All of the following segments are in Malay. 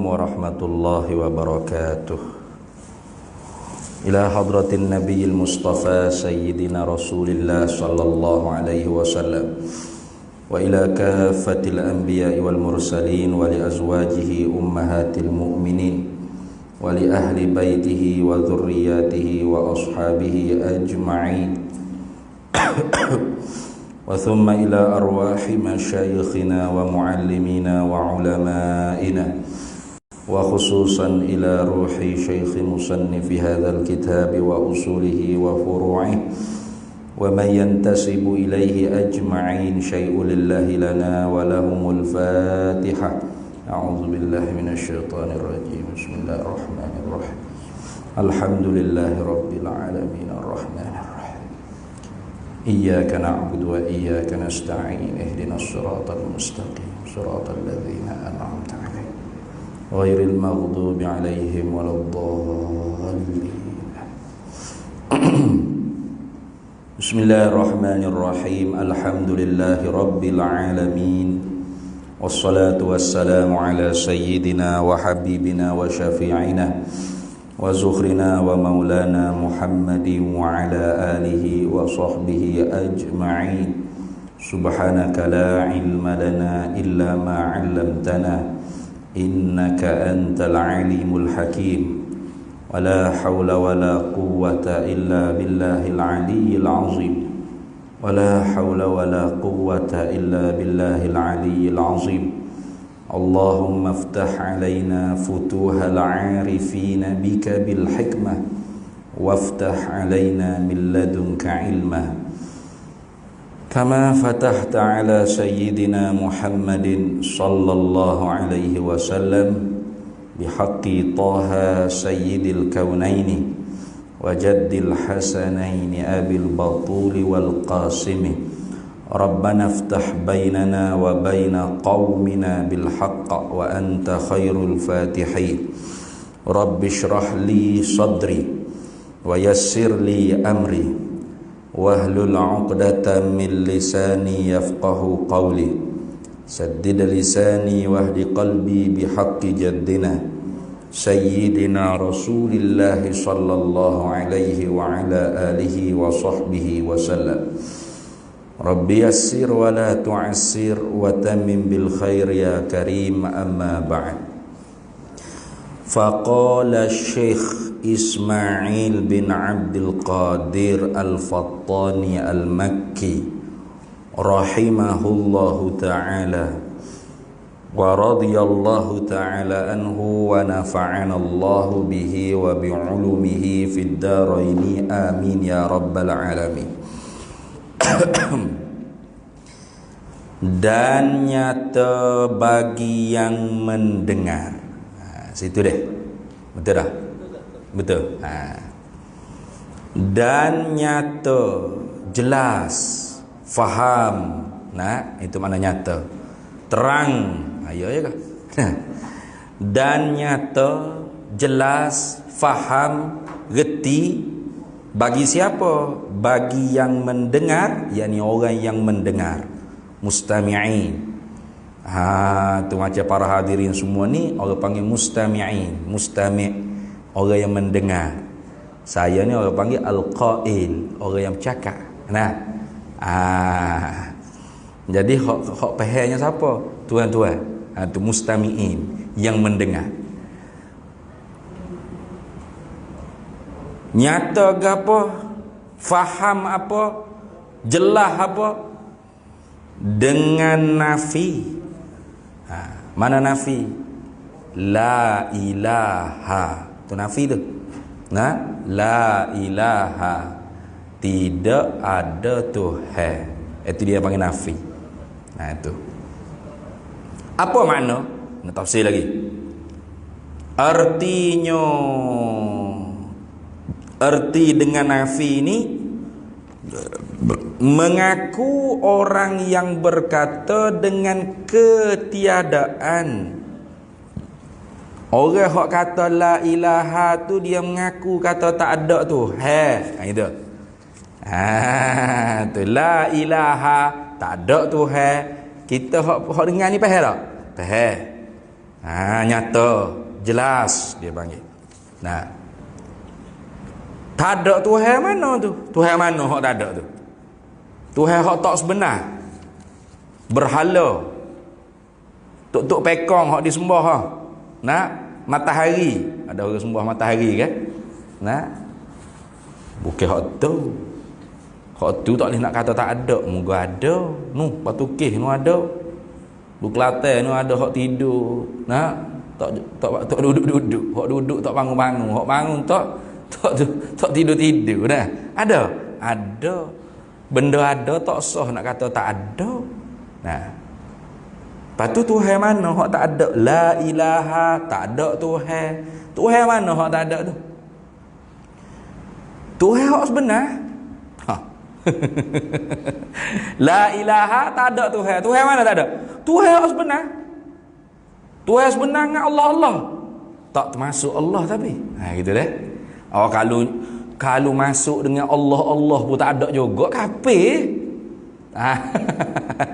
warahmatullahi wabarakatuh. Ila hadratin nabiyil mustafa sayyidina rasulillah sallallahu alaihi wasallam wa ila kafatil anbiya'i wal mursalin wa li azwajihi ummahatil mu'minin wa li ahli baitihi wa dhurriyyatihi wa ashabihi ajma'in wa thumma ila arwahi masyayikhina wa muallimina wa ulama'ina wa khususan ila ruhi syekh musannifi hadzal kitab wa usulihi wa furu'ihi wa man yantasibu ilaihi ajma'in syai'un lillahi lana wa lahumul fatihah. A'udzu billahi minasy syaithanir rajim. Bismillahirrahmanirrahim. Alhamdulillahi rabbil alamin arrahmanir rahim. Iyyaka na'budu wa iyyaka nasta'in. Ihdinas siratal mustaqim. Siratal ladzina an'amta 'alaihim ghairil maghdubi 'alaihim waladdallin. Bismillahirrahmanirrahim. Alhamdulillahi rabbil alamin. Wassalatu wassalamu ala sayyidina wa habibina wa syafi'ina wa zukhrina wa maulana Muhammadin wa ala alihi wa sahbihi ajma'in. Subhanaka la ilma lana illa ma 'allamtana innaka antal alimul hakim. Wa la hawla wa la quwwata illa billahil aliyyil azim. Wa la hawla wa la quwwata illa billahil aliyyil azim. Allahumma aftah alaina futuhal arifina bika bil hikmah waftah alaina min ladunka ilma kama fatahta ala sayyidina Muhammadin sallallahu alaihi wasallam bihaqqi Taha sayyidil kaunaini wa jaddil hasanaini abil batuli wal qasimi. Rabbana aftah bainana wa baina qaumina bil haqq wa anta khairul fatihin. Rabbi shrah li sadri wa yassir li amri wahlul 'uqdatam min lisani yafqahu qawli. Saddid lisani wahdi qalbi bihaqqi jaddina sayyidina Rasulillah sallallahu alaihi wa ala alihi wa sahbihi wa sallam. Rabbi yassir wa la tu'assir wa tammim bil khair ya karim, amma ba'd. Faqala Syekh Ismail bin Abdul Qadir Al-Fattani Al-Makki rahimahullahu ta'ala wa radiyallahu ta'ala anhu wa nafa'ana Allahu bihi wa bi'ulumihi fid daraini amin ya rabbal alamin. Dan nyata bagi yang mendengar. Situ deh. Betul dah? Betul. Dan nyata, jelas, faham. Nah, itu mana nyata. Terang. Ayo ya kan? Dan nyata, jelas, faham, reti. Bagi siapa? Bagi yang mendengar, yakni orang yang mendengar, mustami'in. Tu macam para hadirin semua ni orang panggil mustami'in. Mustami', orang yang mendengar. Saya ni orang panggil al-qail, orang yang bercakap. Nah. Jadi hak pahalnya siapa? Tuan-tuan. Tu mustami'in, yang mendengar. Nyata ke apa? Faham apa? Jelas apa? Dengan nafi. Mana nafi? La ilaha. Tu nafi tu. Nah, la ilaha. Tidak ada Tuhan. Itu dia panggil nafi. Nah itu. Apa makna? Nak tafsir lagi. Arti dengan nafi ini mengaku orang yang berkata dengan ketiadaan. Orang hak kata la ilaha tu dia mengaku kata tak ada tu. Itu. Tu la ilaha tak ada tu. Kita hak dengar ni faham tak? Faham. Nyata, jelas dia panggil. Nah, tak ada Tuhan mana tu? Tuhan mana hak tak ada tu? Tuhan hak tak sebenar. Berhala. Tok-tok pekong hak disembah ha. Nah, matahari. Ada orang sembah matahari kan? Nah. Bukan hak tu. Hak tu tak boleh nak kata tak ada. Moga ada. Nu, Batu Keh nu ada. Di Kelantan nu ada hak tidur. Nah, tak duduk-duduk. Hak duduk tak bangun-bangun. Hak bangun tak tidur-tidur dah. Ada. Benda ada tak sah nak kata tak ada. Nah. Lepas tu Tuhan mana hak tak ada? La ilaha, tak ada Tuhan. Tuhan mana hak tak ada tu? Tuhan hak sebenar. La ilaha, tak ada Tuhan. Tuhan mana tak ada? Tuhan hak sebenar. Tuhan sebenar dengan Allah. Tak termasuk Allah tapi. Gitu deh. Kalau masuk dengan Allah pun tak ada juga, kafir.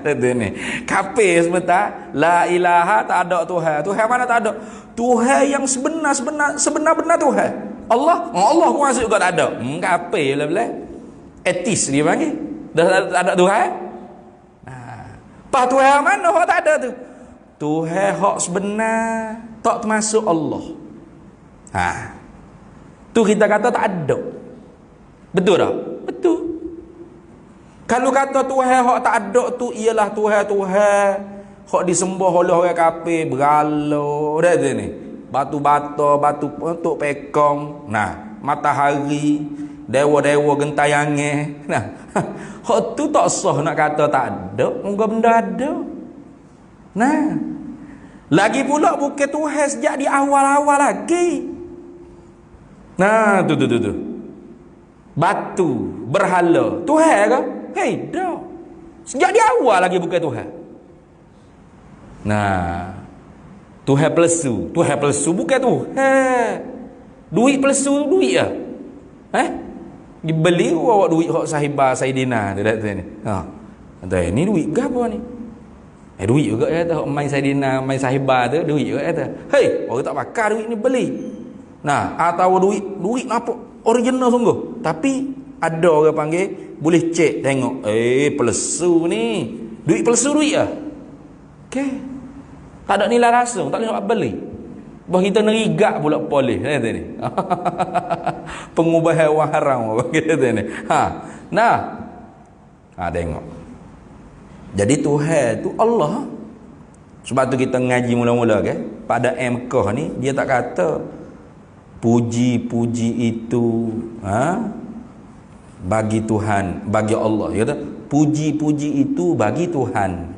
Itu ni. Kafir sebentar. La ilaha, tak ada Tuhan. Tuhan mana tak ada? Tuhan yang sebenar-benar Tuhan. Allah pun masuk juga tak ada. Kafir lah. Etis dia panggil. Dah tak ada Tuhan. Pak Tuhan mana hak tak ada tu? Tuhan hak sebenar, tak termasuk Allah. Tu kita kata tak ada. Betul tak? Betul. Kalau kata Tuhan hak tak ada tu ialah Tuhan hak disembah oleh orang kafir, berhala dah tu ni. Batu bata, batu untuk pekong. Nah, matahari, dewa-dewa gentayangan. Nah, hak tu tak sah nak kata tak ada. Moga benda ada. Nah, lagi pula bukan Tuhan sejak di awal-awal lagi. Nah, tu. Batu, berhala, Tuhan ke? Hei, dah. Sejak di awal lagi bukan Tuhan. Nah, Tuhan pelesu bukan Tuhan. Duit pelesu duit ah. Dibeli awak duit hak sahibah Saidina tu dak ni. Ni duit ke apa ni? Duit juga ya tu main Saidina, main sahibah tu duit juga ya tu. Hei, orang tak pakar duit ni beli. Nah, atau duit apa original sungguh. Tapi ada orang panggil boleh cek tengok. Pelesu ni. Duit pelesu duit ah. Okey. Tak ada nilai langsung, tak boleh nak beli. Bah kita nerigak pula polis kata ni. Pengubah hewan haram kata ni. Nah. Tengok. Jadi Tuhan tu Allah. Sebab tu kita ngaji mula-mula ke, pada MK ni dia tak kata puji-puji itu bagi Tuhan, bagi Allah. Dia kata puji-puji itu bagi Tuhan.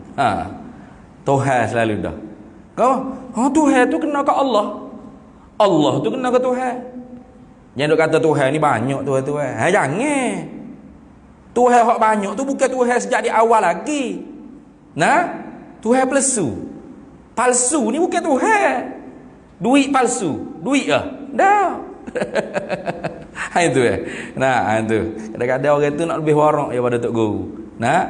Tuhan selalu dah. Tuhan tu kena ke Allah. Allah tu kena ke Tuhan. Jangan duk kata Tuhan ni banyak Tuhan. Jangan. Tuhan hak banyak tu bukan Tuhan sejak di awal lagi. Nah, Tuhan palsu ni bukan Tuhan. Duit palsu. Duit dah. Itu Nah, itu. Kadang-kadang orang tu nak lebih warak daripada Tok Guru. Nah,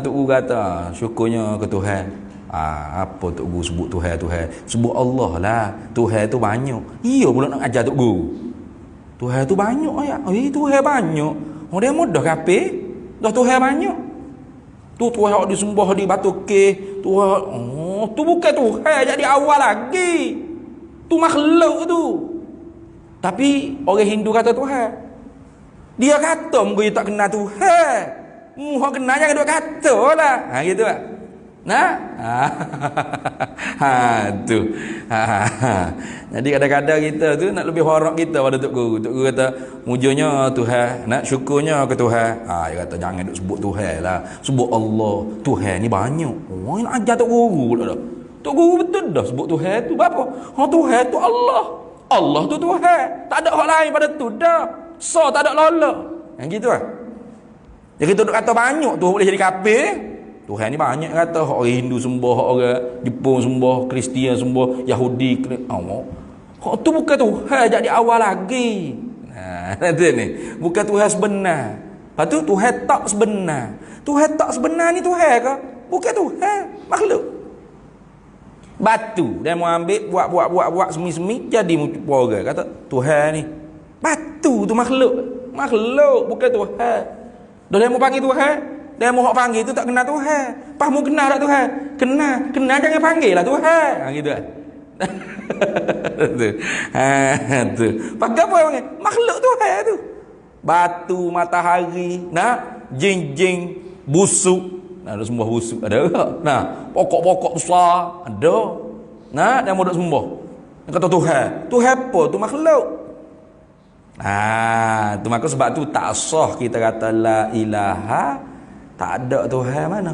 Tok Guru kata syukurnya ke Tuhan. Apa Tok Guru sebut Tuhan? Sebut Allah lah. Tuhan tu banyak. Iya pula nak ajar Tok Guru. Tuhan tu banyak ya. Tuhan banyak. Dia mudah kafir. Dah Tuhan banyak. Tu Tuhan yang disembah di Batu Keh. Tuhan. Tu bukan Tuhan jadi awal lagi. Tu makhluk tu. Tapi orang Hindu kata Tuhan. Dia kata mungkin tak kenal Tuhan. Hak kenal jangan duk kata lah. Gitu tak? Nah, tu. Jadi kadang-kadang kita tu nak lebih hormat kita pada Tok Guru. Tok Guru kata mujurnya Tuhan, nak syukurnya ke Tuhan. Dia kata jangan duk sebut Tuhan lah, sebut Allah. Tuhan ni banyak. Nak ajar Tok Guru pula dah. Tok Guru betul dah sebut Tuhan tu apa? Tuhan tu Allah. Allah tu Tuhan. Tak ada hak lain pada tu dah. Tak ada lala. Yang gitu lah. Jadi kita duk kata banyak tu boleh jadi kafir. Tuhan ni banyak kata orang Hindu sembah, orang Jepun sembah, Kristian sembah, Yahudi tu bukan Tuhan jadi awal lagi. Nanti ni bukan Tuhan sebenar. Lepas tu Tuhan tak sebenar. Tuhan tak sebenar ni Tuhan ke? Bukan Tuhan, makhluk. Batu dia mau ambil buat semi-semi jadi orang kata Tuhan ni. Batu tu makhluk bukan Tuhan. Dia mau panggil Tuhan, dia mau hok panggil tu tak kena Tuhan. Pas mu kena tak Tuhan? Kena jangan panggil lah Tuhan. Gitu kan. Tu. Tu. Pakai apa panggil? Makhluk Tuhan tu. Batu, matahari, jing-jing, busuk. Ada sembah busuk ada tak? Pokok-pokok besar ada. Dia mau duk sembah. Dia kata Tuhan. Tuhan apa? Tu makhluk. Tu maka sebab tu tak sah kita kata la ilaha, tak ada Tuhan mana.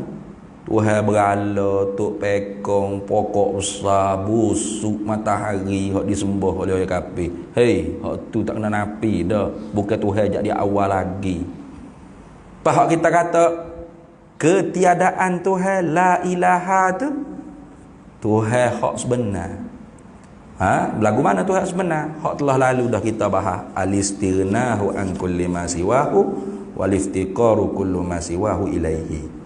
Tuhan berhala, tok pekong, pokok besar, busuk, matahari hok disembah oleh orang kafir. Hei, hok tu tak kena napi dah. Bukan Tuhan jak dia awal lagi. Pak kita kata ketiadaan Tuhan la ilaha tu Tuhan hak sebenar. Lagu mana Tuhan sebenar? Hak telah lalu dah kita bahas. Al-istirnahu an kulli ma siwahu wal iftiqaru kullu ma siwahu ilaihi.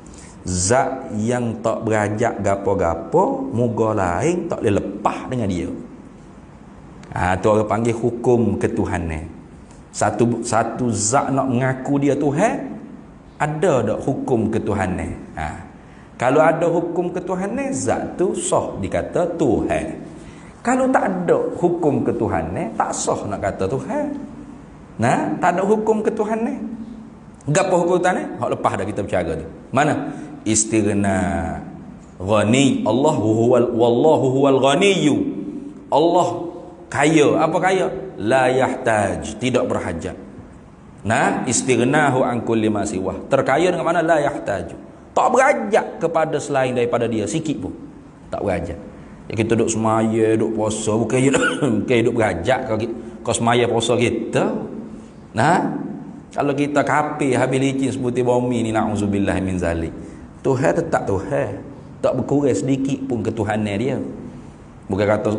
Zat yang tak berajak gapo-gapo, muga lain tak boleh lepas dengan dia. Tu orang panggil hukum ketuhanan. Satu zat nak mengaku dia Tuhan, ada tak hukum ketuhanan? Kalau ada hukum ketuhanan, zat tu sah dikata Tuhan. Kalau tak ada hukum ketuhanan, tak sah nak kata Tuhan. Tak ada hukum ketuhanan. Gapo hukum ketuhanan? Hak lepas dah kita bercakap tu. Mana? Istighna ghani. Wallahu huwal ghaniyyu. Allah kaya. Apa kaya? La yahtaj, tidak berhajat. Istighnahu an kulli ma siwah. Terkaya dengan mana? La yahtaju, tak berhajat kepada selain daripada dia sikit pun. Tak berhajat. Ya, kita duduk semaya, duduk puasa, bukan duduk berhajat kau semaya puasa kita. Kalau kita kafir habis licin seperti bumi ni, na'udzubillah min zalik. Tuhan tetap Tuhan, tak berkurang sedikit pun ketuhanan dia. Bukan kata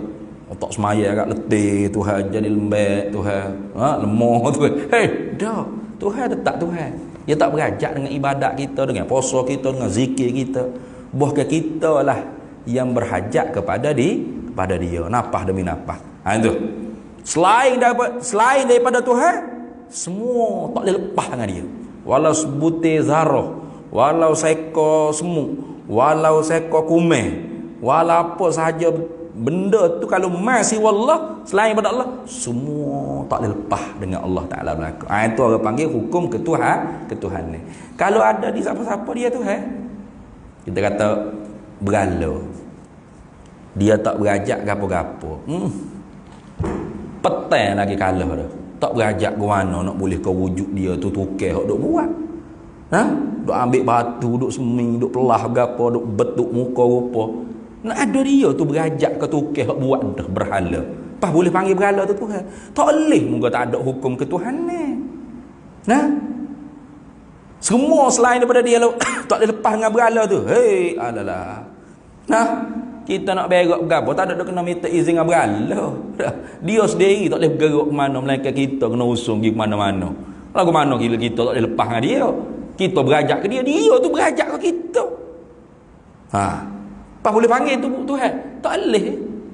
tak semaya agak letih Tuhan jadi lembek Tuhan, lemah Tuhan. Dah, Tuhan tetap Tuhan. Dia tak berajak dengan ibadat kita, dengan puasa kita, dengan zikir kita. Bahkan kita lah yang berhajat kepada dia, napah demi napah. Itu. Selain daripada Tuhan, semua tak boleh lepas dengan dia. Walau sebutir zarah, walau seekor semut, walau seekor kumeh, walau apa sahaja benda tu, kalau masih wallah selain daripada Allah, semua tak boleh lepas dengan Allah Ta'ala berlaku. Itu orang panggil hukum ketuhanan. Kalau ada di siapa-siapa dia Tuhan, kita kata berhala, dia tak berajak gapo-gapo. Petang lagi kalah dah. Tak berajak ke mana nak boleh kau wujud dia tu tukar hok duk buat. Duk ambil batu, duk semi, duk pelah gapo, duk betuk muka rupa. Nak ada dia tu berajak ke tukar hok buat dah berhala. Pas boleh panggil berhala tu Tuhan. Tak boleh moga tak ada hukum ketuhanan. Semua selain daripada dia tak boleh lepas dengan berhala tu. Hei, alalah. Kita nak berak berapa, tak ada kena minta izin dengan berhala. Dia sendiri tak boleh bergerak ke mana, melainkan kita kena usung pergi ke mana-mana. Lagu mana gila kita tak boleh lepas dengan dia. Kita berajak ke dia, dia tu berajak ke kita. Pas boleh panggil tu Tuhan? Tak boleh.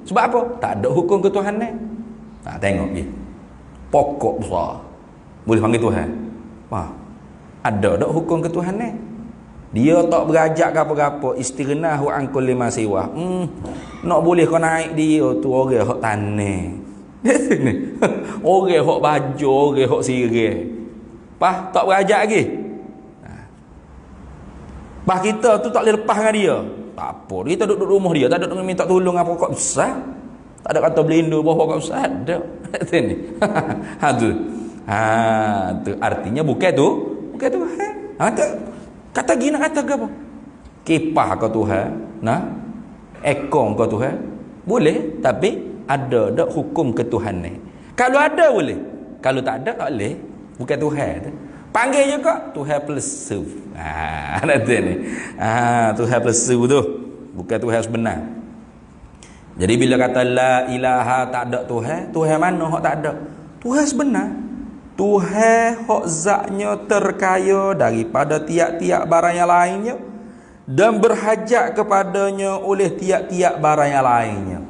Sebab apa? Tak ada hukum ketuhanan. Tengok dia. Pokok besar boleh panggil Tuhan. Ada tak hukum ketuhanan? Dia tak berajak ke apa-apa. Istirnahu an kulli ma siwa. Nak boleh kau naik dia tu orang hok tanah. Orang hok baju, orang hok sirih. Pas tak berajak lagi. Pas kita tu tak boleh lepas dengan dia. Tak apa. Kita duduk rumah dia, tak ada nak minta tolong apa pokok besar. Tak ada kata berlindung bawah pokok besar. Ada. Sini. Tu. Tu artinya bukan tu. Bukan tu. Kata gini nak kata apa? Kipah kau Tuhan, ekong kau Tuhan. Boleh, tapi ada tak hukum ketuhanan. Kalau ada boleh. Kalau tak ada tak boleh. Bukan Tuhan. Panggil je kau Tuhan pelesu. Nanti ni. Tuhan pelesu tu. Bukan Tuhan sebenar. Jadi bila kata la ilaha, tak ada Tuhan, Tuhan mana hak tak ada? Tuhan sebenar. Tuhan hak zatnya terkaya daripada tiap-tiap barang yang lainnya. dan berhajat kepadanya oleh tiap-tiap barang yang lainnya.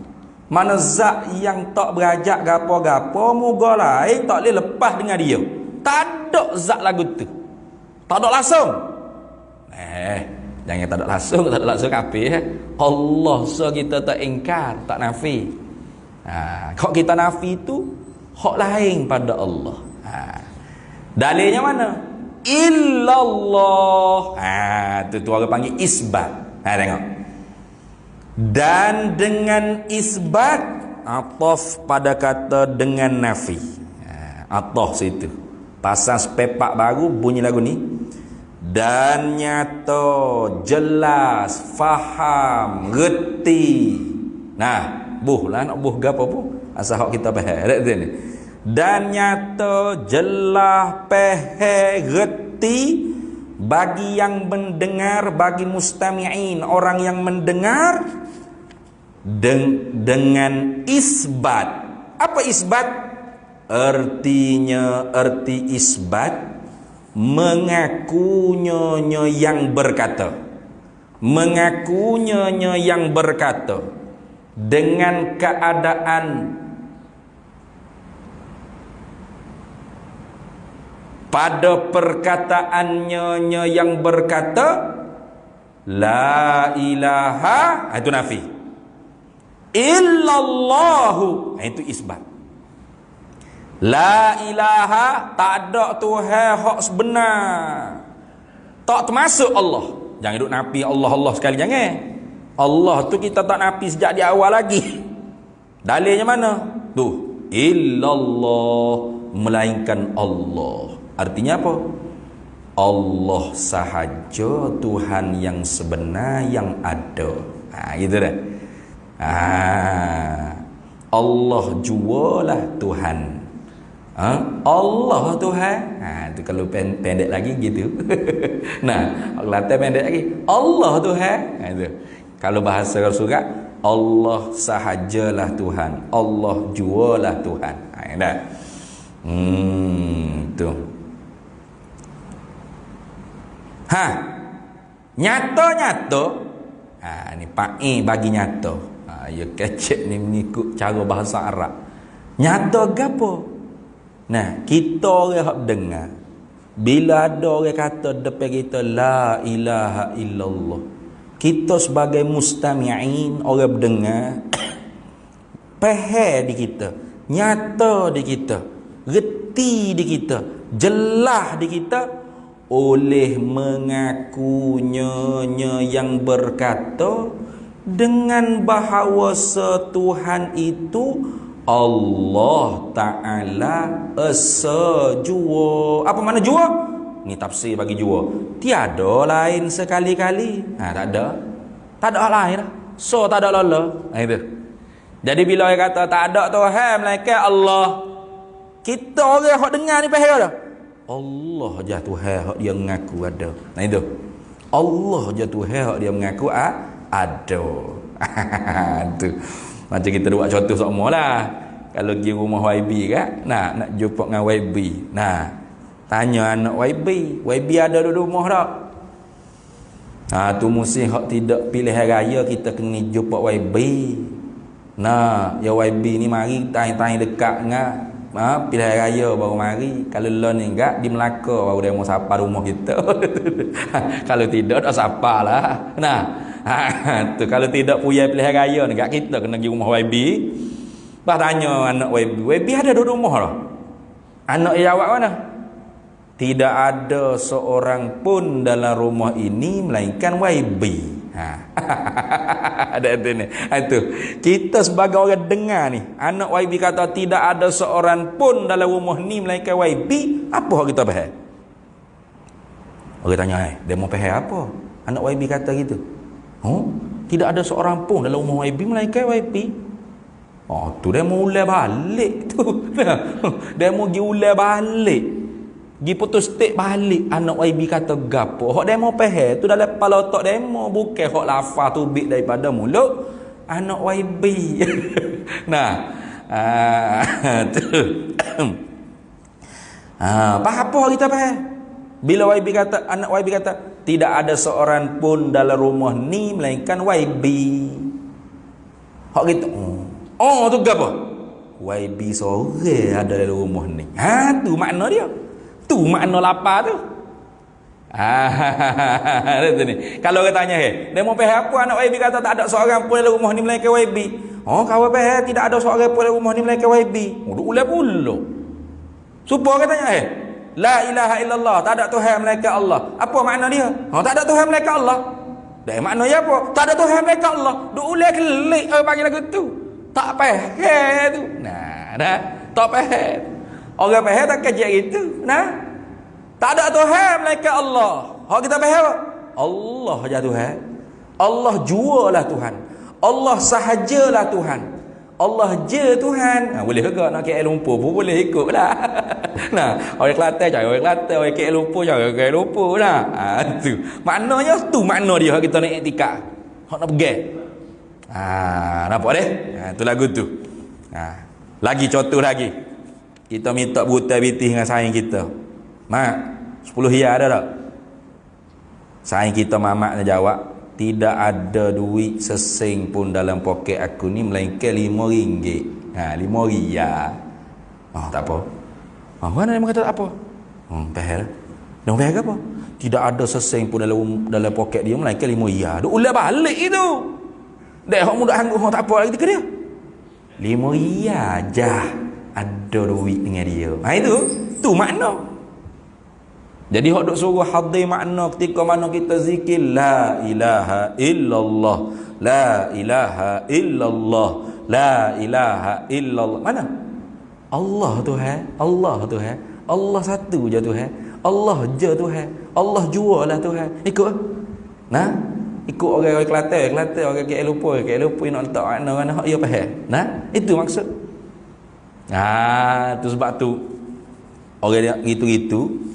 Mana zat yang tak berhajat gapo-gapo, moga lain tak boleh lepas dengan dia. Tak ada zat lagu tu. Tak ada langsung. Jangan tak ada langsung apa Allah so kita tak ingkar, tak nafi. Kalau kita nafi tu hak lain pada Allah. Dalilnya mana? Illallah. Tu orang panggil isbat. Tengok. Dan dengan isbat ataf pada kata dengan nafi. Ataf situ. Pasang sepepak baru bunyi lagu ni. Dan nyata, jelas, faham, reti. Nah, buh lah nak buh gapo pun. Asal hak kita faham. Dan nyata, jelas, faham, reti bagi yang mendengar, bagi mustami'in, orang yang mendengar dengan isbat. Apa isbat? Arti isbat mengakunya yang berkata, dengan keadaan pada perkataannya yang berkata la ilaha, itu nafi, illallahu, itu isbat. La ilaha, tak ada Tuhan hak sebenar, tak termasuk Allah. Jangan duduk nafi Allah sekali, jangan. Allah tu kita tak nafi sejak di awal lagi. Dalilnya mana? Tu, illallah, melainkan Allah. Artinya apa? Allah sahaja Tuhan yang sebenar yang ada. Gitu dah. Allah jualah Tuhan. Allah Tuhan. Tu kalau pendek lagi gitu. Nah, Kelantan pendek lagi. Allah Tuhan. Itu. Kalau bahasa surat, Allah sahajalah Tuhan. Allah jualah Tuhan. Dah. Tu. Nyata-nyata. Ni pa'i bagi nyata. Ya kecek ni mengikut cara bahasa Arab. Nyata gapo? Nah, kita orang hak dengar, bila ada orang kata depan kita la ilaha illallah, kita sebagai mustami'in, orang berdengar, faham di kita, nyata di kita, reti di kita, jelas di kita, oleh mengakunya yang berkata dengan bahawa Tuhan itu Allah Ta'ala esa jua. Apa mana jua? Ni tafsir bagi jua. Tiada lain sekali-kali. Tak ada. Tak ada lain lah. So tak ada lala. Itu. Jadi bila dia kata tak ada Tuhan melainkan Allah, kita orang hak dengar ni faham dah. Allah je Tuhan hak dia mengaku ada. Nah itu. Allah je Tuhan hak dia mengaku ada. Tu. Macam kita buat contoh semua lah. Kalau pergi rumah YB kan, nak jumpa dengan YB. Nah, tanya anak YB, YB ada di rumah tak? Tu mesti hak tidak pilihan raya kita kena jumpa YB. Nah, ya YB ni mari tanya dekat dengan pilihan raya baru mari. Kalau lo ni enggak di Melaka baru dia mau sapa rumah kita. Kalau tidak dah sapa lah. Nah, tu kalau tidak punya pilihan raya ni kat kita kena pergi rumah YB. Bah tanya anak YB, YB ada di rumah lah. Anak jawab mana? Tidak ada seorang pun dalam rumah ini melainkan YB. Ada ni. Itu. Kita sebagai orang dengar ni, anak YB kata tidak ada seorang pun dalam rumah ni melainkan YB, apa kita faham? Orang tanya, dia mau faham apa? Anak YB kata gitu. Tidak ada seorang pun dalam rumah YB melainkan YB. Tu dia mau ulang balik tu. Dia mau pergi ulang balik. Pergi putus stik balik. Anak YB kata gapo. Hak dia mau faham tu dalam kepala otak dia mau bukan hak lafaz tu bit daripada mulut anak YB. Nah, tu. Apa kita faham? Bila YB kata, anak YB kata tidak ada seorang pun dalam rumah ni melainkan YB. Hak gitu. Oh tu apa? YB seorang ada dalam rumah ni. Ha, tu makna dia. Tu makna lapar tu. Itu ni. Kalau orang tanya, dia mau faham apa anak YB kata tak ada seorang pun dalam rumah ni melainkan YB. Oh, kawan faham tidak ada seorang pun dalam rumah ni melainkan YB. Duk ulah pula. Supaya orang tanya, la ilaha illallah, tak ada Tuhan melainkan Allah. Apa makna dia? Oh, tak ada Tuhan melainkan Allah. Dah maknanya apa? Tak ada Tuhan melainkan Allah. Duk ulah kelik orang panggil lagu tu. Tak faham tu. Nah, dah. Tak faham. Orang faham tak kerja gitu. Nah. Tak ada Tuhan melainkan Allah. Hak kita faham apa? Allah je Tuhan. Allah jualah Tuhan. Allah sahajalah Tuhan. Allah je Tuhan. Boleh ke nak KL Lumpur pun boleh ikut lah. Nah, orang Kelantan cakap orang Kelantan, orang KL Lumpur cakap orang KL Lumpur lah. Tu. Maknanya tu makna dia hak kita nak iktikad. Hak nak pergi. Nampak deh? Tu lagu tu. Lagi contoh lagi. Kita minta buta bitih dengan saing kita. Mak, 10 hia ada tak? Saing kita mamak dia jawab, tidak ada duit sesing pun dalam poket aku ni melainkan RM5. 5 ria. Tak apa. Mana dia kata apa? Pahal. Dia pahal apa? Tidak ada sesing pun dalam poket dia melainkan 5 ria. Duk ulah balik itu. Dah hok mudah hanggup tak apa lagi ke dia. 5 ria jah ada duit dengan dia. Tu makna. Jadi hok duk suruh hadir makna ketika mana kita zikir la ilaha illallah, la ilaha illallah, la ilaha illallah. Mana? Allah Tuhan, Allah Tuhan, Allah satu je Tuhan, Allah je Tuhan, Allah jualah Tuhan. Ikut. Nah, ikut orang Kelantan, orang KL Lumpur nak letak makna mana hak dia faham. Nah, itu maksud. Tu sebab tu orang dia gitu-gitu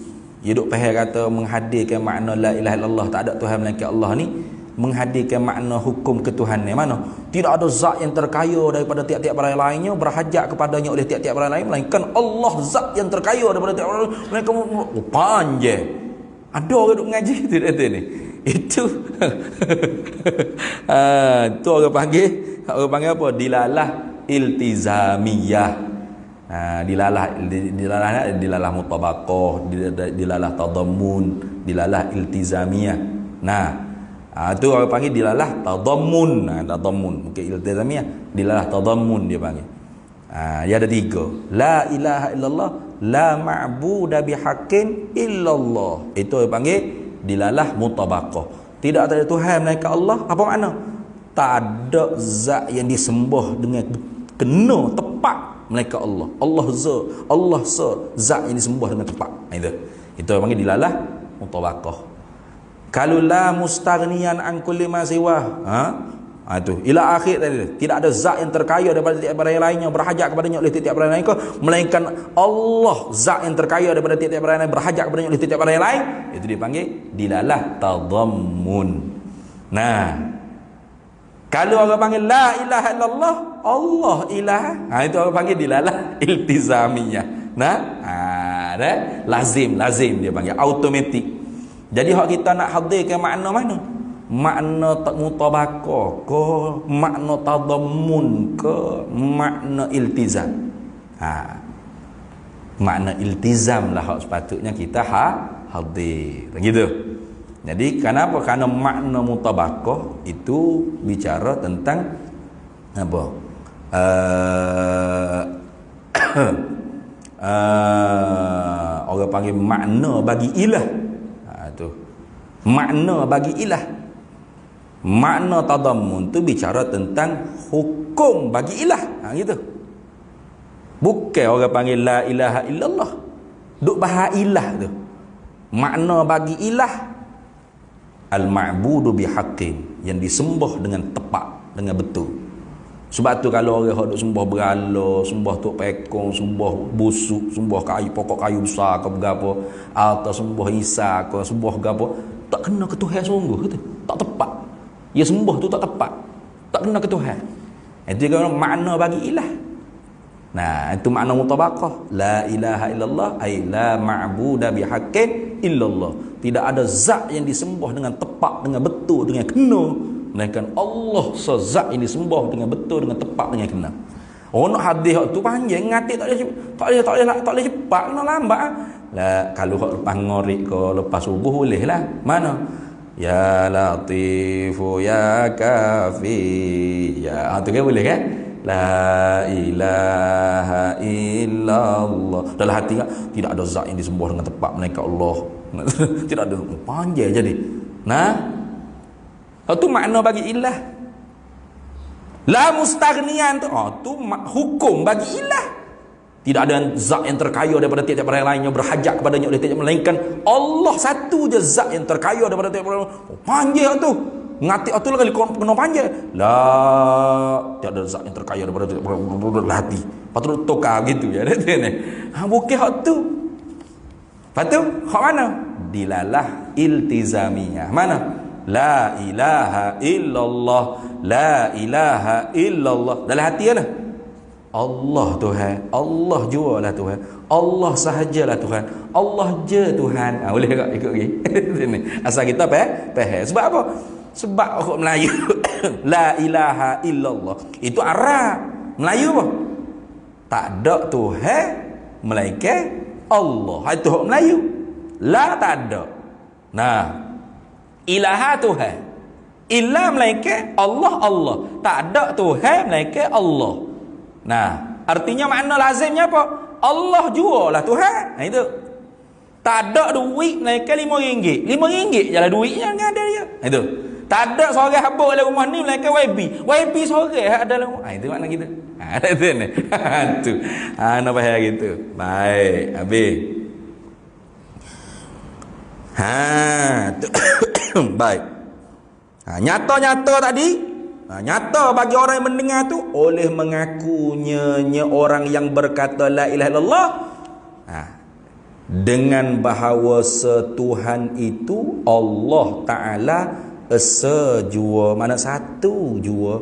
dia duk faham kata menghadirkan makna la ilaha illallah, tak ada Tuhan melainkan Allah ni, menghadirkan makna hukum ketuhanan mana? Tidak ada zat yang terkaya daripada tiap-tiap barang lainnya, berhajat kepadanya oleh tiap-tiap barang lain, melainkan Allah zat yang terkaya daripada tiap barang lain, melainkan panjang. Ada orang duk mengaji tu kata ni. Itu tu orang panggil apa? Dilalah iltizamiyah. Dilalah mutabaqah, dilalah tadammun, dilalah iltizamiyah. Tu orang panggil dilalah tadammun. Tadammun mungkin iltizamiyah, dilalah tadammun dia panggil. Dia ada 3. La ilaha illallah, la ma'budu bihaqqin illallah. Itu orang panggil dilalah mutabaqah. Tidak ada Tuhan melainkan Allah. Apa makna? Tak ada zat yang disembah dengan kena tepat melainkan Allah. Allah zat yang disembah dengan tepat. Itu orang panggil dilalah mutabaqah. Kalau la mustaghniyan an kulli ma siwa, itu ila akhir tadi. Tidak ada zat yang terkaya daripada tiap barang yang lainnya, berhajat kepadanya oleh tiap barang lain, melainkan Allah zat yang terkaya daripada tiap barang lain, berhajat kepadanya oleh tiap barang yang lain. Itu dipanggil dilalah tadammun. Kalau orang panggil la ilaha illallah, Allah ilah, itu orang panggil dilalah iltizamiyah. Lazim dia panggil automatik. Jadi hak kita nak hadirkan makna mana? Makna mutabaqah ke, makna tadammun ke, makna iltizam. Makna iltizam lah hak sepatutnya kita hadir. Gitu. Jadi kenapa? Karena makna mutabaqah itu bicara tentang apa? Orang panggil makna bagi ilah. Tu. Makna bagi ilah. Makna tadammun tu bicara tentang hukum bagi ilah. Gitu. Bukan orang panggil la ilaha illallah. Duk bahas ilah tu. Makna bagi ilah al-ma'budu bihaqqin, yang disembah dengan tepat, dengan betul. Sebab tu kalau orang duk sembah berhala, sembah tok pekong, sembah busuk, sembah kayu, pokok kayu besar ke berapa, atau sembah Isa ke, sembah berapa, tak kena ke Tuhan sungguh tu. Tak tepat. Ya sembah tu tak tepat. Tak kena ke Tuhan. Itu kalau makna bagi ilah. Nah, itu makna mutabaqah. La ilaha illallah ay la ma'budu bihaqqin illallah. Tidak ada zat yang disembah dengan tepat, dengan betul, dengan kena, melainkan Allah sezat yang disembah dengan betul, dengan tepat, dengan kena. Oh, nak hadis tu panjang, ngatik tak boleh cepat, kena lambat. Lah kalau hak lepas ngorik ke lepas subuh boleh lah. Mana? Ya Latifu ya Kafi. Ya, tu kan boleh kan? La ilaha illallah. Dalam hati kan, tidak ada zat yang disembah dengan tepat melainkan Allah. Tidak ada, panjang jadi. Nah, itu makna bagi ilah. La mustaghniyan tu, tu hukum bagi ilah. Tidak ada zat yang terkaya daripada tiap-tiap orang lainnya berhajat kepadanya oleh tiap-tiap melainkan Allah satu je zat yang terkaya daripada tiap-tiap orang. Panjang tu. Ngatik tu lagi kena panjang. La tiada zat yang terkaya daripada hati. Patut tukar gitu ya. Bukan hak tu. Patut hak mana? Dilalah iltizamiyah. Mana? La ilaha illallah. La ilaha illallah. Dalam hati mana? Allah Tuhan. Allah jualah Tuhan. Allah sahajalah Tuhan. Allah je Tuhan. Boleh tak ikut lagi? Asal kita faham. Sebab apa? Sebab orang Melayu la ilaha illallah itu Arab. Melayu apa? Tak ada Tuhan melainkan Allah. Itu orang Melayu. La tak ada. Nah, ilaha Tuhan. Ilah melainkan Allah Allah. Tak ada Tuhan melainkan Allah. Nah, artinya makna lazimnya apa? Allah jualah Tuhan. Nah, itu. Tak ada duit melainkan RM5. RM5 je lah duitnya ada dia. Nah, itu. Tak ada seorang habuk dalam rumah ni melainkan YB. YB seorang ada dalam rumah. Itu makna kita. Ada tu ni. Tu. Nak faham gitu. Baik, habis. Tu. Baik. Nyata-nyata tadi. Nyata bagi orang yang mendengar tu oleh mengakunya orang yang berkata la ilaha illallah. Dengan bahawa setuhan itu Allah Ta'ala sejua, mana satu jua.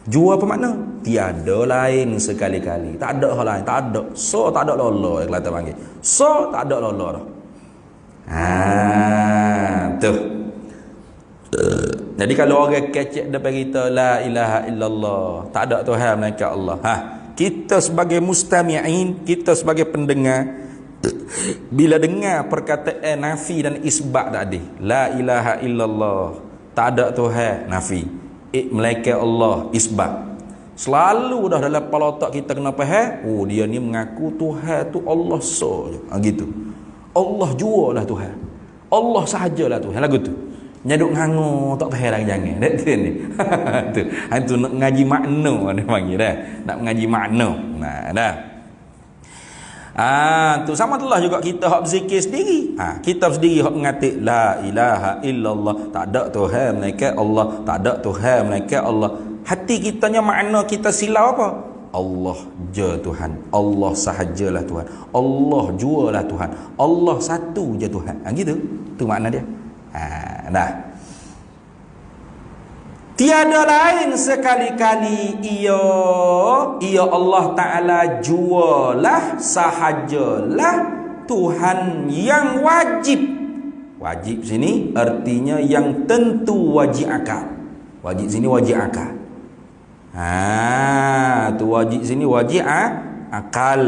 Jua apa makna? Tiada lain sekali-kali. Tak ada hal lain, tak ada. So tak ada lola yang Kelantan panggil. So tak ada lola dah. Tu. Jadi kalau orang kecek depan kita la ilaha illallah, tak ada Tuhan melainkan Allah. Kita sebagai mustami'in, kita sebagai pendengar, bila dengar perkataan nafi dan isbat tadi, la ilaha illallah, tak ada Tuhan, nafi, melainkan Allah, isbat, selalu dah dalam kepala otak kita kena faham, dia ni mengaku Tuhan tu Allah saja. Gitu. Allah jualah Tuhan. Allah sahajalah Tuhan. Lagu tu. Nyaduk ngangu tak faham lagi jangan. Tu ni. Tu nak ngaji makna dia panggil dah. Nak ngaji makna. Nah, dah. Tu sama telah juga kita hak berzikir sendiri. Kita sendiri hak mengatik la ilaha illallah, tak ada Tuhan melainkan Allah, tak ada Tuhan melainkan Allah. Hati kitanya makna kita silau apa? Allah je Tuhan, Allah sahajalah Tuhan, Allah jualah Tuhan, Allah satu je Tuhan. Gitu. Tu makna dia. Dah. Tiada lain sekali-kali ia Allah Ta'ala jualah, sahajalah Tuhan yang wajib. Wajib sini artinya yang tentu, wajib akal. Wajib sini wajib akal. Tu wajib sini wajib akal.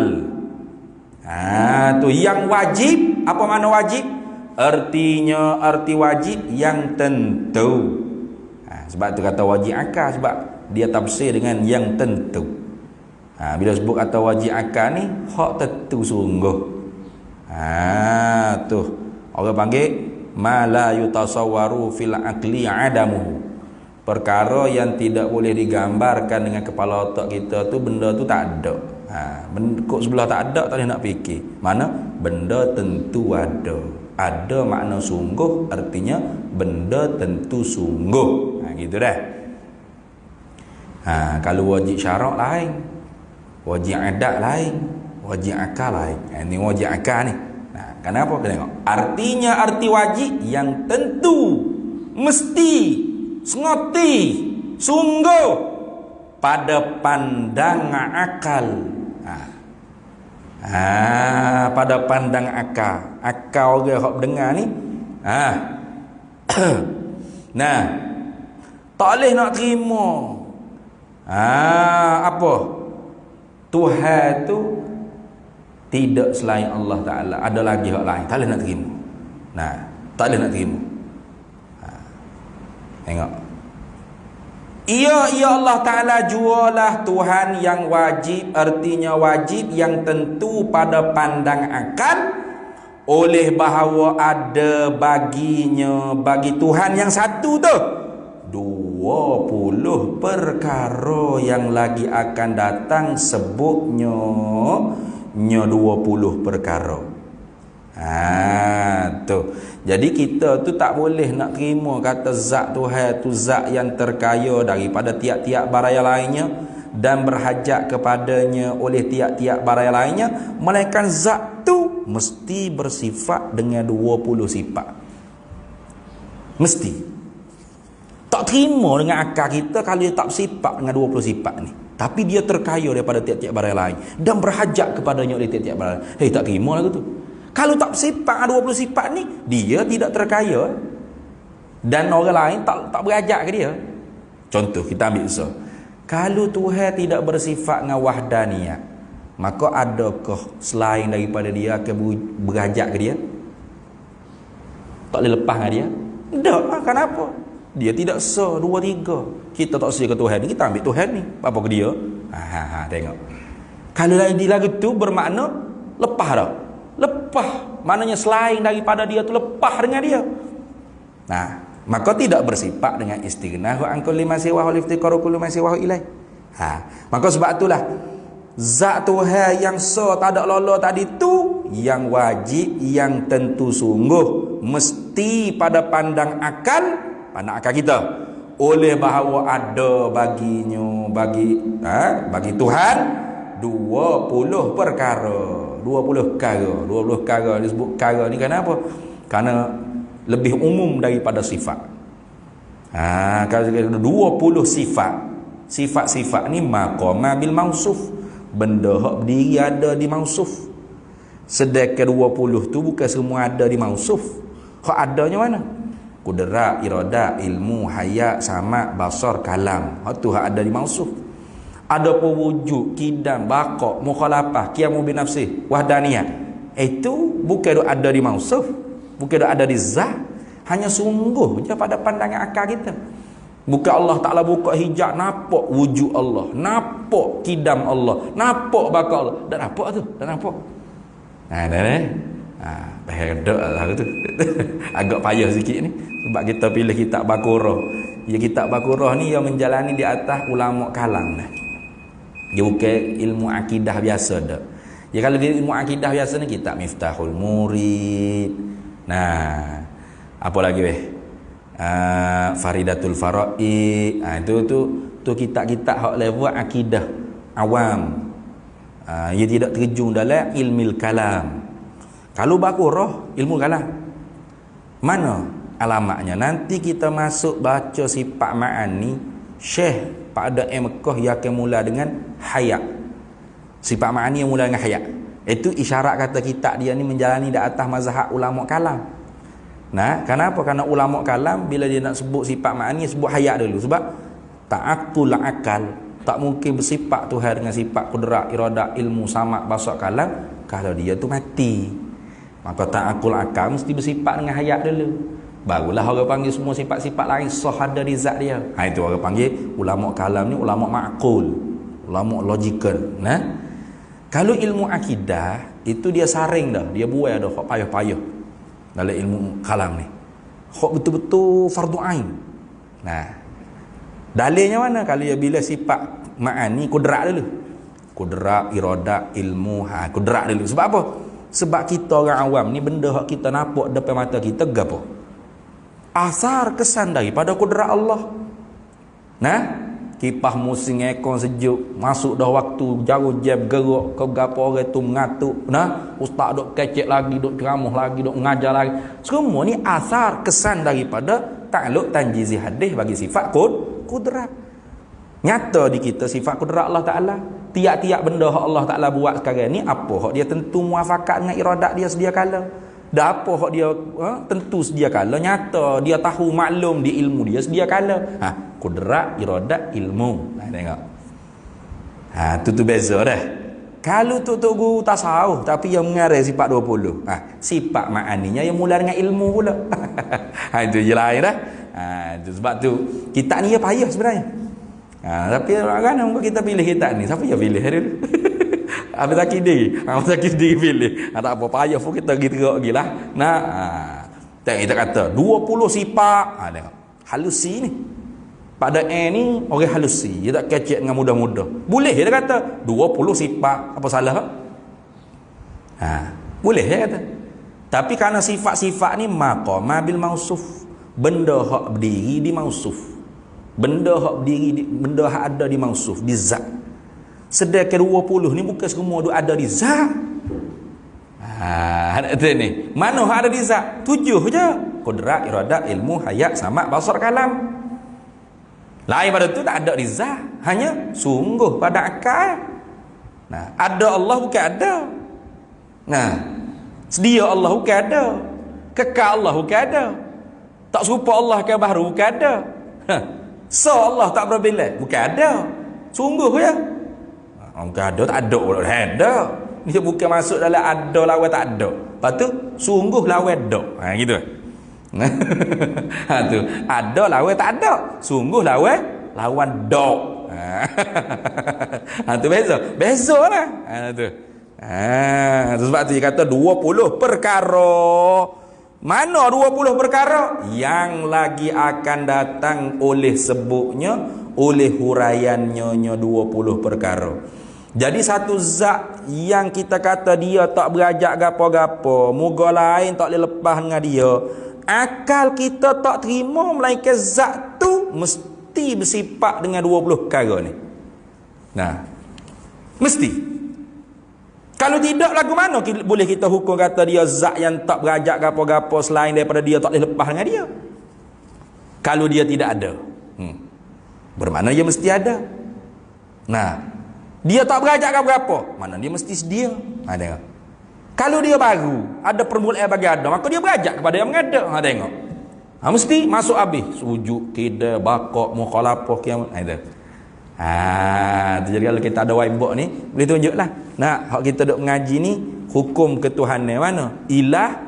Tu yang wajib. Apa makna wajib? Artinya arti wajib yang tentu. Sebab tu kata wajib akal, sebab dia tafsir dengan yang tentu. Bila sebut kata wajib akal ni hak tentu sungguh. Tu orang panggil ma la yutasawwaru fil aqli adamuhu. Perkara yang tidak boleh digambarkan dengan kepala otak kita tu, benda tu tak ada. Kok sebelah tak ada, tak boleh nak fikir. Mana benda tentu ada. Ada makna sungguh, artinya benda tentu sungguh. Gitu dah. Kalau wajib syarak lain, wajib adat lain, wajib akal lain. Ini wajib akal ni. Kenapa? Tengok. Artinya arti wajib yang tentu, mesti, sengoti, sungguh pada pandangan akal. Pada pandang akal orang hok dengar ni. Nah, tak boleh nak terima. Apa? Tuhan tu tidak selain Allah Ta'ala. Ada lagi hak lain. Tak boleh nak terima. Nah, tak boleh nak terima. Tengok. Ya Allah Ta'ala jualah Tuhan yang wajib, artinya wajib yang tentu pada pandang akal, oleh bahawa ada baginya, bagi Tuhan yang satu tu 20 perkara yang lagi akan datang, sebutnya 20 perkara. Tu. Jadi kita tu tak boleh nak terima kata zat Tuhan tu zat yang terkaya daripada tiap-tiap barang lainnya dan berhajat kepadanya oleh tiap-tiap barang lainnya, melainkan zat tu mesti bersifat dengan 20 sifat. Mesti. Tak terima dengan akal kita kalau dia tak bersifat dengan 20 sifat ni. Tapi dia terkaya daripada tiap-tiap barang lain dan berhajat kepadanya oleh tiap-tiap barang lain. Tak terima lagu tu. Kalau tak bersifat 20 sifat ni, dia tidak terkaya dan orang lain tak berhajat ke dia. Contoh kita ambil so. Kalau Tuhan tidak bersifat dengan wahdaniyah, maka adakah selain daripada dia akan berhajat ke dia? Tak boleh lepas dengan dia? Tak. Kenapa? Dia tidak se 2 3. Kita tak se ke Tuhan ni, kita ambil Tuhan ni. Apa ke dia? Tengok. Kalau lagu tu bermakna lepas dah. Lepas, maknanya selain daripada dia tu lepas dengan dia. Nah, maka tidak bersifat dengan istighna'u an kulli ma siwahu liftiqaru kulli ma siwahu ilaih. Maka sebab itulah zat Tuhan yang tak ada lolo tadi tu yang wajib, yang tentu sungguh mesti pada pandang akal kita, oleh bahawa ada baginya, bagi Tuhan 20 perkara. 20 perkara disebut perkara ni kenapa? Kerana lebih umum daripada sifat. Kalau 20 sifat. Sifat-sifat ni maqama bil mausuf. Benda hak berdiri ada di mausuf. Sedangkan 20 tu bukan semua ada di mausuf. Hak adanya mana? Kudrat, iradah, ilmu, hayat, sama, basar, kalam. Hak tu hak ada di mausuf. Ada pun wujud, kidam, baqa', mukhalafah, qiyamu binafsih, wahdaniyah. Itu bukan ada di mausuf, bukan ada di zat, hanya sungguh je pada pandangan akal kita. Bukan Allah Ta'ala buka hijab, nampak wujud Allah, nampak kidam Allah, nampak baqa' Allah. Tak nampak tu, tak nampak. Bahaya lah tu. Agak payah sikit ni sebab kita pilih kitab Baqarah. Ya, kitab Baqarah ni yang menjalani di atas ulama kalam dah. Dia bukan ilmu akidah biasa dah. Ya, kalau dia ilmu akidah biasa ni kitab Miftahul Murid. Nah, apa lagi Faridatul Faraid. Tu kitab-kitab hak level akidah awam. Ia tidak terjun dalam ilmil kalam. Kalau Baqarah ilmu kalam, mana alamatnya? Nanti kita masuk baca sifat ma'ani Syekh pada Mekah yang akan mula dengan hayat. Sifat ma'ani yang mula dengan hayat. Itu isyarat kata kitab dia ni menjalani di atas mazhab ulama kalam. Nah, kenapa? Karena ulama kalam bila dia nak sebut sifat ma'ani sebut hayat dulu. Sebab ta'akul akal, tak mungkin bersifat Tuhan dengan sifat kudrat, iradah, ilmu, sama, basar, kalam kalau dia tu mati. Maka ta'akul akal mesti bersifat dengan hayat dulu. Barulah orang panggil semua sifat-sifat lain sah ada di zat dia. Itu orang panggil ulama kalam ni ulama ma'qul, ulama logical. Nah, kalau ilmu akidah itu dia saring dah, dia buai dah hak payah-payah dalam ilmu kalam ni. Hak betul-betul fardu ain. Nah, dalilnya mana? Kalau dia bila sifat ma'ani kudrat dulu. Kudrat, iradah, ilmu, kudrat dulu. Sebab apa? Sebab kita orang awam ni benda hak kita nampak depan mata kita gapo? Asar kesan daripada kudrat Allah. Nah, kipas musim aircon sejuk, masuk dah waktu jauh jam gerak ke gapo orang tu mengatuk. Nah, ustaz duk kecek lagi, duk ceramah lagi, duk mengajar lagi. Semua ni asar kesan daripada takluk tanjizi hadis bagi sifat kudrat. Nyata di kita sifat kudrat Allah Ta'ala. tiap-tiap benda hak Allah Taala buat sekarang ni apa hak dia tentu muafakat dengan iradat dia sedia kala. Dah apa hak dia tentu sedia kala, nyata dia tahu maklum di ilmu dia sedia kala. Kudrat, iradat, ilmu. Tengok. Tu beza dah. Kalau tok guru tasawuf tapi yang mengarang sifat 20. Sifat ma'aninya yang mula dengan ilmu pula. Itu je lain dah. Sebab tu kitab ni ya payah sebenarnya. Tapi kan kita pilih kitab ni. Siapa yang pilih dulu? Habis tak kiri. Tak kiri pilih. Tak apa payah pun kita pergi teruk lagi lah. Tengok kita kata 20 sifat. Tengok. Halusi ni. Pada ni orang halusi. Dia tak kecek dengan mudah-mudah. Boleh dia kata 20 sifat. Apa salah? Boleh dia kata. Tapi kerana sifat-sifat ni maqama bil mausuf. Benda hak berdiri di mausuf. Benda hak berdiri benda hak ada di mausuf, di zat. Sedangkan 20 ni bukan semua tu ada di zat. Ni. Mana hak ada di zat? 7 je. Qudrat, iradat, ilmu, hayat, sama', basar, kalam. Lain pada tu tak ada di zat. Hanya sungguh pada akal. Ada Allah bukan ada. Sedia Allah bukan ada. Kekal Allah bukan ada. Tak serupa Allah ke baharu bukan ada. Allah tak berbeza bukan ada. Sungguh ya. Bukan ada tak ada pula ada. Dia bukan masuk dalam ada lawan tak ada. Lepas tu sungguh lawan ada. Gitu. Tu ada lawan tak ada. Sungguh lawan dok. Tu beza lah. Tu. Sebab tu dia kata 20 perkara. Mana 20 perkara yang lagi akan datang oleh sebutnya, oleh huraiannya 20 perkara. Jadi satu zat yang kita kata dia tak berajak gapo-gapo, moga lain tak boleh lepas dengan dia, akal kita tak terima melainkan zat tu mesti bersifat dengan 20 perkara ni. Mesti. Kalau tidak lagu mana boleh kita hukum kata dia zat yang tak berajak gapo-gapo selain daripada dia tak boleh lepas dengan dia. Kalau dia tidak ada. Bermakna dia mesti ada. Dia tak berajak gapo-gapo, mana dia mesti sedia. Tengok. Kalau dia baru, ada permulaan bagi ada, maka dia berajak kepada yang mengada. Tengok. Mesti masuk habis. Sujud, tidak, bakok, mukhalafah, kiamat. Jadi kalau kita ada whiteboard ni boleh tunjuklah. Hak kita duk mengaji ni hukum ketuhanan mana? Ilah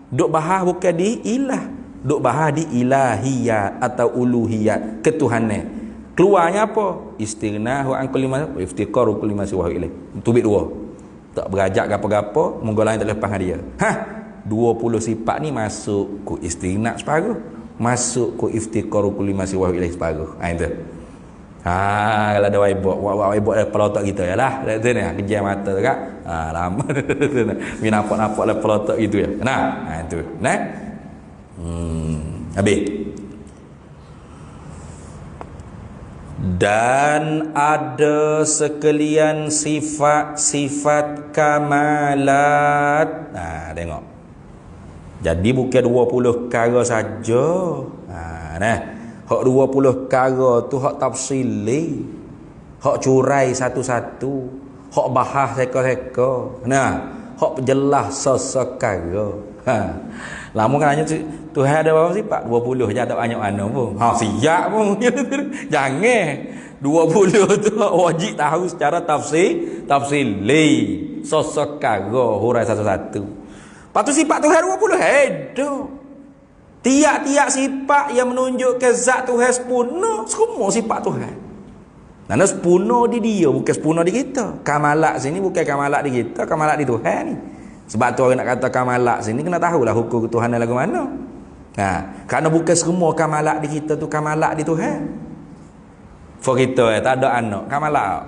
duk bahas bukan di ilah, duk bahas di ilahiyat atau uluhiyat, ketuhanan. Keluarnya apa? Istighna wa an kulli ma wa iftiqaru kulli ma siwa ilaih. Tubik dua. Tak berajak gapo-gapo, monggo lain tak lepas dia. 20 sifat ni masuk ku istighna separuh, masuk ku iftiqaru kulli ma siwa ilaih separuh. Itu. Kalau ada whiteboard ada pelotok kita ya lah. Tu ni kejam mata dekat. Lama. Mi nampak lah pelotok gitu ya. Itu. Habis. Dan ada sekalian sifat-sifat kamalat. Tengok. Jadi bukan 20 perkara saja. Hak 20 perkara tu hak tafsili, hak curai satu-satu, hak bahas seka-seka. Hak jelas sesekara. Lama kan hanya Tuhan ada berapa sifat? 20 je, tak banyak mana pun. Siap pun. Jangan 20 tu wajib tahu secara tafsili, sesekara, hurai satu-satu. Lepas tu sifat Tuhan 20 ada. Tiap-tiap sifat yang menunjukkan zat Tuhan sempurna, semua sifat Tuhan. Nana sempurna di dia, bukan sempurna di kita. Kamalat sini bukan kamalat di kita, kamalat di Tuhan ni. Sebab tu orang nak kata kamalat sini kena tahulah hukum ketuhanan lagu mana. Kerana bukan semua kamalat di kita tu kamalat di Tuhan. For kita tak ada anak, kamalat.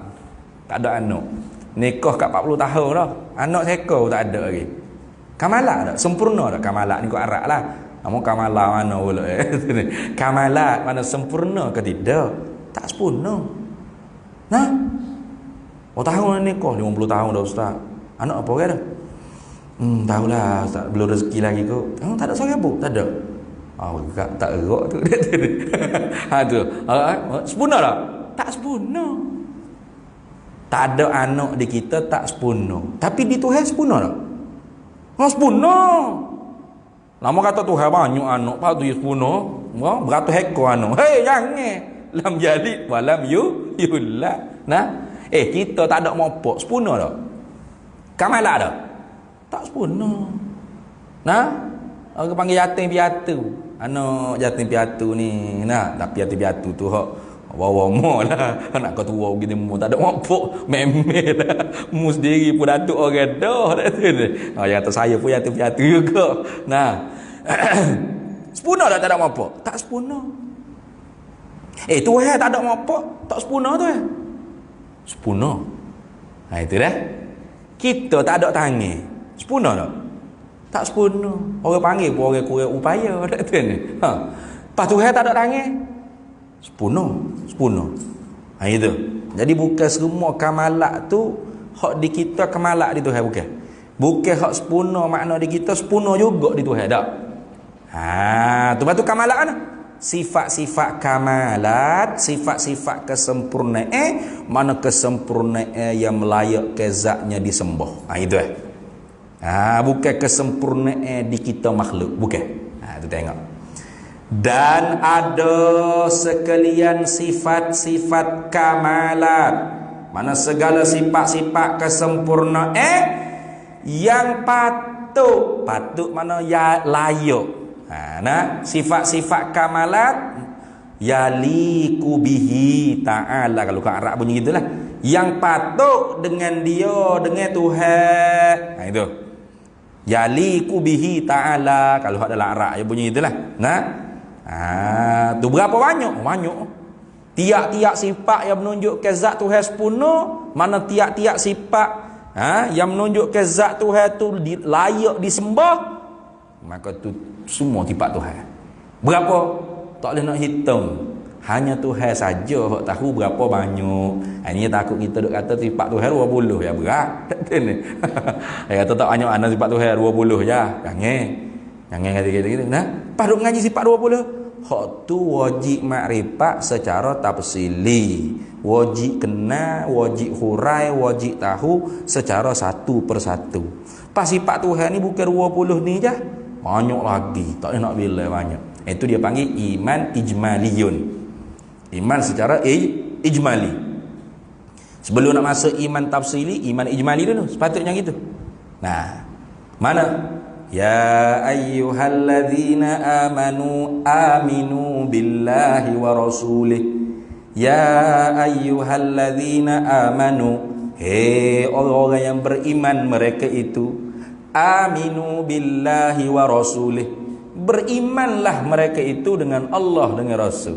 Tak ada anak. Nikah kat 40 tahun dah. Anak seko tak ada lagi. Kamalat tak? Sempurna tak kamalat ni kau arak lah. Kamu kamalah mana pula kamalat mana sempurna ke tidak? Tak sempurna. Tahun ni kau 50 tahun dah ustaz. Anak apa ke dah? Tahulah ustaz, belum rezeki lagi kau. Tak ada seorang pun? Tak ada. Tak erok tu. Tu. Sempurna tak? Tak sempurna. Tak ada anak di kita tak sempurna. Tapi di Tuhan sempurna tak? Sempurna. Lama kata Tuhan banyak anak, pak tu sempurna. Beratus ekor anak. Hei, jangan. Lam jalid walam yulad. Nah, kita tak ada mopok sempurna tak? Kamalah tak? Tak sempurna. Nah, orang panggil yatim piatu. Anak yatim piatu ni, nah, tapi yatim piatu tu hak bawa mo lah. Anak kau tua gini mo tak ada mopok, memel lah. Mu sendiri pun datuk orang dah. Yang kata saya pun yatim piatu juga. Nah, sempurna tak ada mopok? Tak sempurna. Tuhan tak ada mopok, tak sempurna tu sempurna. Ha, itu dah. Kita tak ada tangan, sempurna tak? Tak sempurna. Orang panggil pun orang kurang upaya. Lepas Tuhan tak ada tangan, sempurna. Ha, itu. Jadi bukan semua kamalat tu hak di kita kamalat di Tuhan, bukan hak sempurna makna di kita sempurna juga di Tuhan tak. Tu batu kamalat kan? Sifat-sifat kamalat, sifat-sifat kesempurnaan, mana kesempurnaan yang melayak ke zatnya disembah. Itu bukan kesempurnaan di kita makhluk, bukan. Tu tengok. Dan ada sekalian sifat-sifat kamalat, mana segala sifat-sifat kesempurnaan yang patut mana ya layak. Sifat-sifat kamalat yaliku bihi ta'ala, kalau kat Arab bunyi gitulah, yang patut dengan dia, dengan Tuhan. Itu yaliku bihi ta'ala, kalau kat dalam Arab dia bunyi gitulah. Tu berapa banyak tiap-tiap sifat yang menunjuk ke zat Tuhan sempurna, mana tiap-tiap sifat yang menunjuk ke zat Tuhan tu layak disembah, maka tu semua sifat Tuhan. Berapa? Tak boleh nak hitung. Hanya Tuhan saja hak tahu berapa banyak. Ini takut kita duk kata sifat Tuhan 20 ya berat. Kata tak banyak anak sifat Tuhan 20 je. Jangan kata gitu. Nah, pas duk ngaji sifat 20, hak tu wajib makrifat secara tafsili. Wajib kenal, wajib hurai, wajib tahu secara satu persatu. Pas sifat Tuhan ni bukan 20 ni je. Banyak lagi, tak boleh nak bila banyak. Itu dia panggil iman ijmaliyun. Iman secara ijmali. Sebelum nak masuk iman tafsili, iman ijmali dulu, sepatutnya gitu. Nah, mana? Ya ayyuhalladzina aminu billahi wa rasulih. Ya ayyuhalladzina amanu. Hei orang-orang yang beriman, mereka itu aminu billahi wa rasulih, berimanlah mereka itu dengan Allah, dengan Rasul.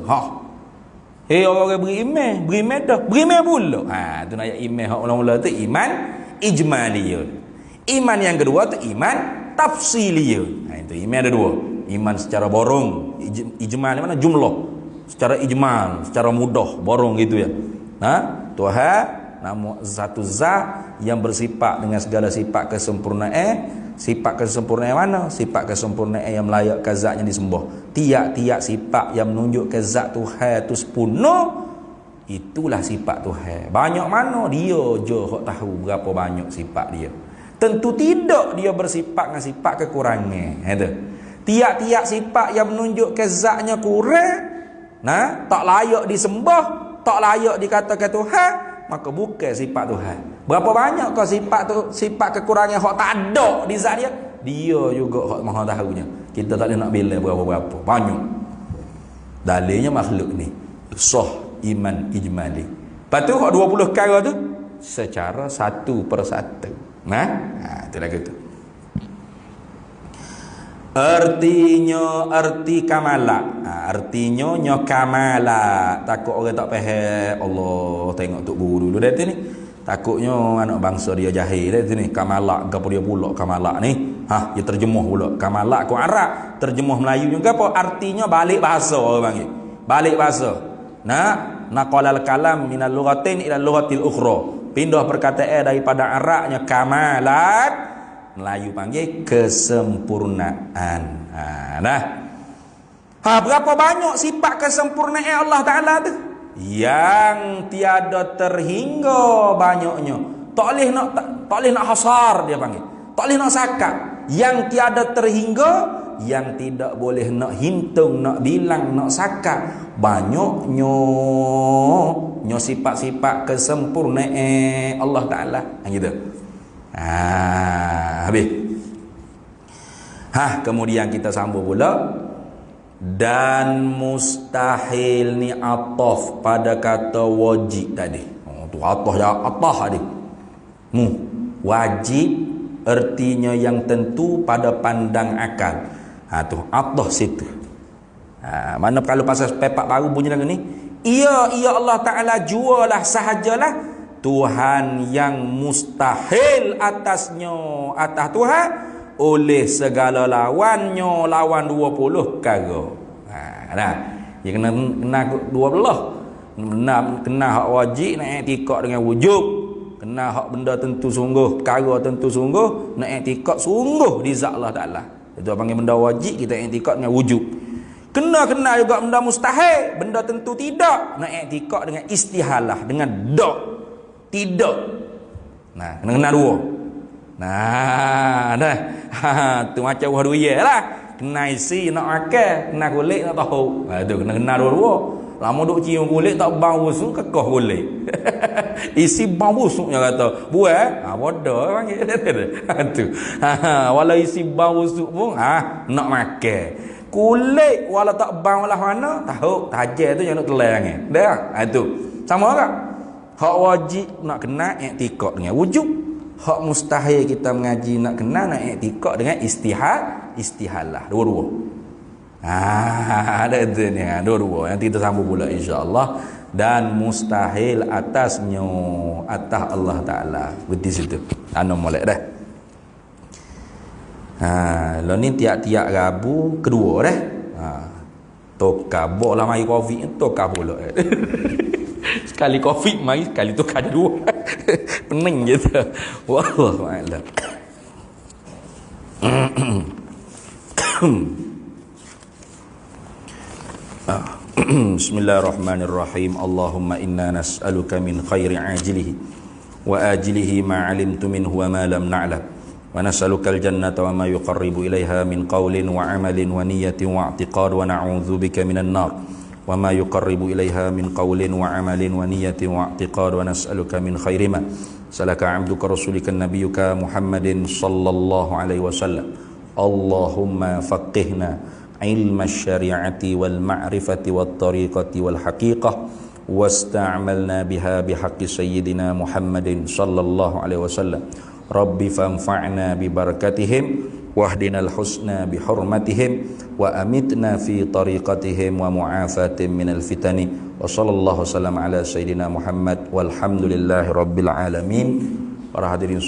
Hei orang beriman dah, beriman pula. Tu nak iman hak mula-mula tu iman ijmaliyun. Iman yang kedua tu iman tafsiliyun. Itu iman ada dua. Iman secara borong, ijmal mana jumlah. Secara ijmal, secara mudah, borong gitu ya. Tuhan nama satu zat yang bersifat dengan segala sifat kesempurnaan. Sifat kesempurnaan mana? Sifat kesempurnaan yang melayak ke zatnya disembah. Tiap-tiap sifat yang menunjuk ke zat Tuhan itu sempurna, itulah sifat Tuhan. Banyak mana dia je hak tahu berapa banyak sifat dia. Tentu tidak dia bersifat dengan sifat kekurangan. Itu. Tiap-tiap sifat yang menunjuk ke zatnya kurang, tak layak disembah, tak layak dikatakan Tuhan, maka bukan sifat Tuhan. Berapa banyak kau sifat kekurangan hak tak ada di zat dia, dia juga hak maha tahunya. Kita tak boleh nak bila berapa-berapa, banyak. Dalilnya makhluk ni sah iman ijmali. Lepas tu hak 20 perkara tu secara satu persatu. Itu lagi tu. Arti kamala. Artinya nya kamala. Takut orang tak faham. Allah tengok tok guru dulu dah ni. Takutnya anak bangsa dia jahil dah ni. Kamala gapo dia pula kamala ni? Dia terjemuh pula. Kamala ku Arab, terjemuh Melayu juga apa? Artinya balik bahasa orang panggil. Balik bahasa. Naqalal kalam minal lughatain ila lughatil ukhra. Pindah perkataan daripada Arabnya kamalat, Melayu panggil kesempurnaan. Berapa banyak sifat kesempurnaan Allah Ta'ala tu? yang tiada terhingga banyaknya. Tak boleh nak hasar dia panggil. Tak boleh nak sakat. Yang tiada terhingga, yang tidak boleh nak hitung, nak bilang, nak sakat banyaknya. Nyo sifat-sifat kesempurnaan Allah Taala. Gitu. Habis. Kemudian kita sambung pula. Dan mustahil ni ataf pada kata wajib tadi. Tu ataf ya ataf tadi. Wajib artinya yang tentu pada pandang akal. Tu ataf situ. Mana kalau pasal pepak baru bunyi lagu ni? Ya Allah Taala jualah sahajalah Tuhan yang mustahil atasnya atas Tuhan oleh segala lawannya, lawan 20 perkara. Dia kena 20. Kena hak wajib nak i'tikad dengan wujub. Kena hak benda tentu sungguh, perkara tentu sungguh, nak i'tikad sungguh di zat Allah Taala. Itu panggil benda wajib, kita i'tikad dengan wujub. Kena juga benda mustahil, benda tentu tidak, nak i'tikad dengan istihalah, dengan dak, tidak. Kena dua. Tu macam wah duya lah. Kena isi nak makan, kena kulit nak tahu. Tu kena dua-dua. Lama duk cium kulit tak bau busuk kekeh kulit. Isi bau busuknya kata. Buat, bodoh panggil. Tu. Walau isi bau busuk pun nak makan. Kulit walau tak bau lah mana, tahu tajam tu yang nak telan. Dah. Tu. Sama tak? Hak wajib nak kena i'tikad dengan wujub. Hak mustahil kita mengaji nak kena nak i'tikad dengan istihalah. Dua-dua. Ada itu ni. Dua-dua. Nanti kita sambung pula insya-Allah. Dan mustahil atasnya atas Allah Taala. Di situ. Molek dah. Lo ni tiap-tiap Rabu kedua dah. Tokar boleh mai Covid tokar pula. Sekali Covid mai, sekali tokar dua. Pening je tu. Wallahu a'lam. Bismillahirrahmanirrahim. Allahumma inna nas'aluka min khairi ajilihi wa ajilihi ma 'alimtu minhu wa ma lam na'lam. Wa nas'aluka al-jannata wa ma yuqarribu ilaiha min qawlin wa 'amalin wa niyyatin wa i'tiqad wa na'udzubika minan nar. وما يقرب إليها من قول وعمل ونية واعتقاد ونسألك من خير ما سلك عبدك رسولك نبيك محمد صلى الله عليه وسلم اللهم فقهنا علم الشريعة والمعرفة والطريقة والحقيقة واستعملنا بها بحق سيدنا محمد صلى الله عليه وسلم رب فانفعنا ببركتهم واهدنا الحسنى بحرمتهم وأمتنا في طريقتهم ومعافاة من الفتن وصلى الله وسلم على سيدنا محمد والحمد لله رب العالمين. Para hadirin